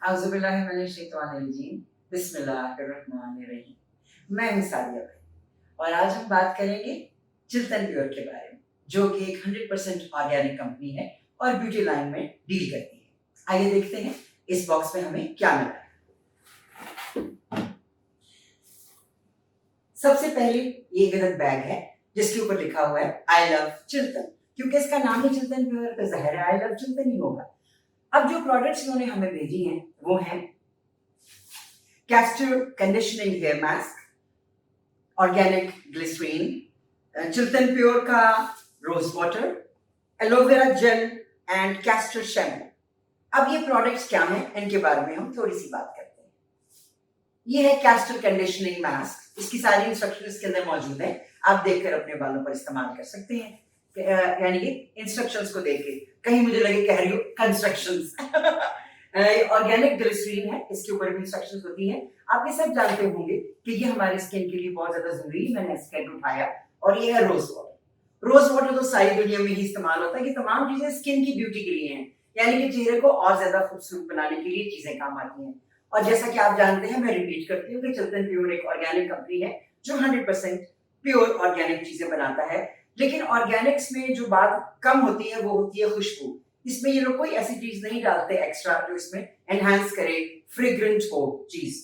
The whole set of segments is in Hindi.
औज़ुबिल्लाहिमिनश्शैतानिर्रजीम, बिस्मिल्लाहिर्रहमानिर्रहीम। मैं हूँ सादिया भाई और आज हम बात करेंगे चिल्तन प्योर के बारे में, जो कि एक 100% ऑर्गेनिक कंपनी है और ब्यूटी लाइन में डील करती है। आइए देखते हैं इस बॉक्स में हमें क्या मिला है। सबसे पहले ये गलत बैग है जिसके ऊपर लिखा हुआ है आई लव चिल्तन, क्योंकि इसका नाम ही चिल्तन प्योर तो ज़ाहिर है आई लव चिल्तन ही होगा। अब जो प्रोडक्ट्स इन्होंने हमें भेजी हैं वो हैं castor conditioning hair mask, organic glycerine, Chiltan pure का rose water, aloe vera gel and castor shampoo. अब ये प्रोडक्ट्स क्या हैं, इनके बारे में हम थोड़ी सी बात करते हैं। ये है कैस्टर कंडीशनिंग मास्क, इसकी सारी इंस्ट्रक्शंस इसके अंदर मौजूद है, आप देखकर अपने बालों पर इस्तेमाल कर सकते हैं। यानी कि इंस्ट्रक्शंस को देख के, कहीं मुझे लगे कह रही हो कंस्ट्रक्शंस। ऑर्गेनिक ग्लिसरीन है, इसके ऊपर भी इंस्ट्रक्शंस होती हैं। आप ये सब जानते होंगे कि ये हमारे स्किन के लिए बहुत ज्यादा जरूरी है। मैंने स्किन उठाया और ये है रोज वाटर। रोज वाटर तो सारी दुनिया में ही इस्तेमाल होता है। ये तमाम चीजें स्किन की ब्यूटी के लिए हैं, यानी कि चेहरे को और ज्यादा खूबसूरत बनाने के लिए चीजें काम आती हैं। और जैसा कि आप जानते हैं, मैं रिपीट करती हूँ कि चिल्तन प्योर एक ऑर्गेनिक कंपनी है जो 100% प्योर ऑर्गेनिक चीजें बनाता है। लेकिन ऑर्गेनिक्स में जो बात कम होती है वो होती है खुशबू। इसमें ये लोग कोई ऐसी चीज नहीं डालते एक्स्ट्रा जो इसमें एनहांस करे, फ्रेग्रेंट हो चीज।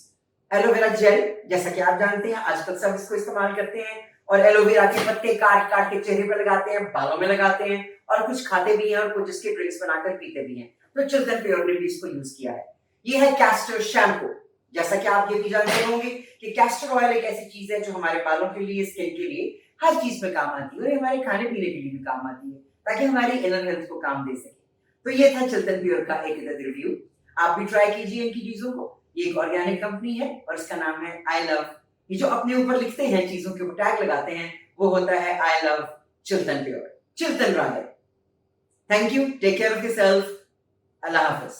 एलोवेरा जेल, जैसा कि आप जानते हैं आजकल सब इसको इस्तेमाल करते हैं और एलोवेरा के पत्ते काट काट के चेहरे पर लगाते हैं, बालों में लगाते हैं और कुछ खाते भी हैं और कुछ इसके ड्रिंक्स बनाकर पीते भी हैं। तो चिल्तन प्योर ने भी इसको यूज किया है। ये है कैस्टर शैम्पू। जैसा कि आप ये भी जानते होंगे कि कैस्टर ऑयल एक ऐसी चीज है जो हमारे बालों के लिए, स्किन के लिए हर चीज में काम आती है और हमारे खाने पीने के लिए भी काम आती है, ताकि हमारी इनर हेल्थ को काम दे सके। तो ये था चिल्तन प्योर का एक रिव्यू। आप भी ट्राई कीजिए इनकी चीजों को। ये एक ऑर्गेनिक कंपनी है और इसका नाम है आई लव। ये जो अपने ऊपर लिखते हैं, चीजों के ऊपर टैग लगाते हैं, वो होता है I love Chiltan pure, Chiltan राधर। Thank you, take care of yourself, Allah Hafiz.